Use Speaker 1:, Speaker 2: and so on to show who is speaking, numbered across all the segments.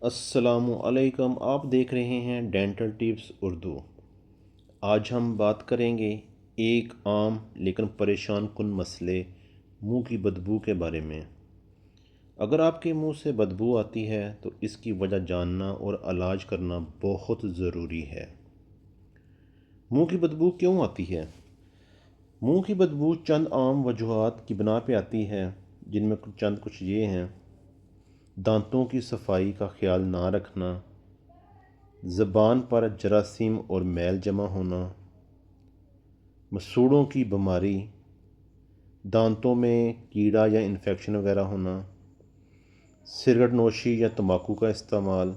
Speaker 1: السلام علیکم، آپ دیکھ رہے ہیں ڈینٹل ٹپس اردو۔ آج ہم بات کریں گے ایک عام لیکن پریشان کن مسئلے منہ کی بدبو کے بارے میں۔ اگر آپ کے منہ سے بدبو آتی ہے تو اس کی وجہ جاننا اور علاج کرنا بہت ضروری ہے۔ منہ کی بدبو کیوں آتی ہے؟ منہ کی بدبو چند عام وجوہات کی بنا پہ آتی ہے، جن میں کچھ یہ ہیں: دانتوں کی صفائی کا خیال نہ رکھنا، زبان پر جراثیم اور میل جمع ہونا، مسوڑوں کی بیماری، دانتوں میں کیڑا یا انفیکشن وغیرہ ہونا، سگریٹ نوشی یا تمباکو کا استعمال،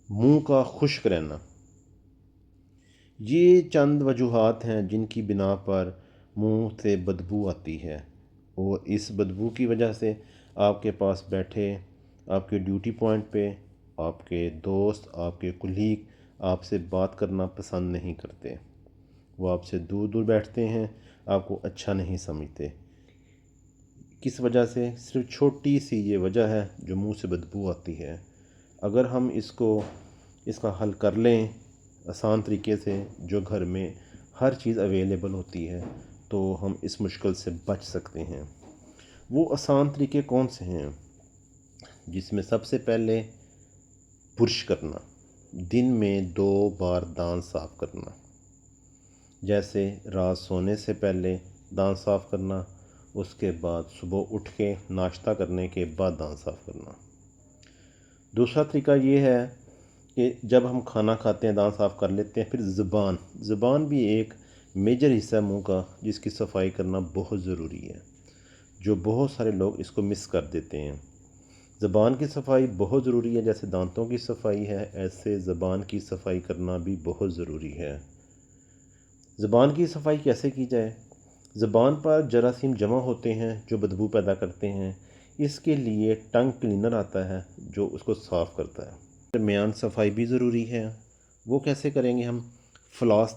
Speaker 1: منہ کا خشک رہنا۔ یہ چند وجوہات ہیں جن کی بنا پر منہ سے بدبو آتی ہے، اور اس بدبو کی وجہ سے آپ کے پاس بیٹھے آپ کے ڈیوٹی پوائنٹ پہ آپ کے دوست، آپ کے کولیگ آپ سے بات کرنا پسند نہیں کرتے۔ وہ آپ سے دور دور بیٹھتے ہیں، آپ کو اچھا نہیں سمجھتے۔ کس وجہ سے؟ صرف چھوٹی سی یہ وجہ ہے جو منہ سے بدبو آتی ہے۔ اگر ہم اس کا حل کر لیں آسان طریقے سے، جو گھر میں ہر چیز اویلیبل ہوتی ہے، تو ہم اس مشکل سے بچ سکتے ہیں۔ وہ آسان طریقے کون سے ہیں؟ جس میں سب سے پہلے برش کرنا، دن میں 2 بار دانت صاف کرنا، جیسے رات سونے سے پہلے دانت صاف کرنا، اس کے بعد صبح اٹھ کے ناشتہ کرنے کے بعد دانت صاف کرنا۔ دوسرا طریقہ یہ ہے کہ جب ہم کھانا کھاتے ہیں دانت صاف کر لیتے ہیں، پھر زبان بھی ایک میجر حصہ منہ کا، جس کی صفائی کرنا بہت ضروری ہے، جو بہت سارے لوگ اس کو مس کر دیتے ہیں۔ زبان کی صفائی بہت ضروری ہے، جیسے دانتوں کی صفائی ہے، ایسے زبان کی صفائی کرنا بھی بہت ضروری ہے۔ زبان کی صفائی کیسے کی جائے؟ زبان پر جراثیم جمع ہوتے ہیں جو بدبو پیدا کرتے ہیں، اس کے لیے ٹنگ کلینر آتا ہے جو اس کو صاف کرتا ہے۔ درمیان صفائی بھی ضروری ہے۔ وہ کیسے کریں گے ہم؟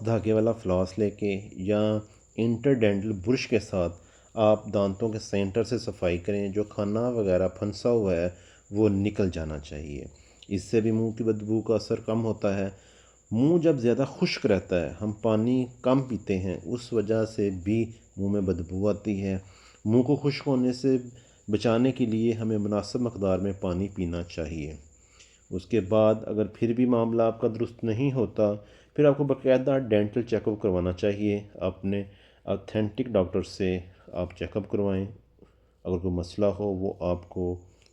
Speaker 1: دھاگے والا فلاس لے کے یا انٹرڈینٹل برش کے ساتھ آپ دانتوں کے سینٹر سے صفائی کریں، جو کھانا وغیرہ پھنسا ہوا ہے وہ نکل جانا چاہیے۔ اس سے بھی منہ کی بدبو کا اثر کم ہوتا ہے۔ منہ جب زیادہ خشک رہتا ہے، ہم پانی کم پیتے ہیں، اس وجہ سے بھی منہ میں بدبو آتی ہے۔ منہ کو خشک ہونے سے بچانے کے لیے ہمیں مناسب مقدار میں پانی پینا چاہیے۔ اس کے بعد اگر پھر بھی معاملہ آپ کا درست نہیں ہوتا، پھر آپ کو باقاعدہ ڈینٹل چیک اپ کروانا چاہیے۔ اپنے اتھینٹک ڈاکٹر سے آپ چیک اپ کروائیں۔ اگر کوئی مسئلہ ہو، وہ آپ کو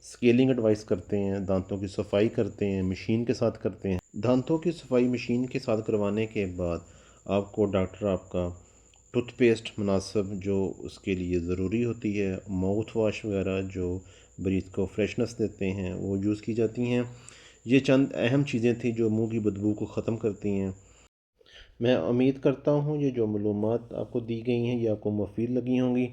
Speaker 1: اسکیلنگ ایڈوائس کرتے ہیں، دانتوں کی صفائی کرتے ہیں، مشین کے ساتھ کرتے ہیں۔ دانتوں کی صفائی مشین کے ساتھ کروانے کے بعد آپ کو ڈاکٹر آپ کا ٹوتھ پیسٹ مناسب جو اس کے لیے ضروری ہوتی ہے، ماؤتھ واش وغیرہ جو مریض کو فریشنس دیتے ہیں، وہ یوز کی جاتی ہیں۔ یہ چند اہم چیزیں تھیں جو منہ کی بدبو کو ختم کرتی ہیں۔ میں امید کرتا ہوں یہ جو معلومات آپ کو دی گئی ہیں یہ آپ کو مفید لگی ہوں گی۔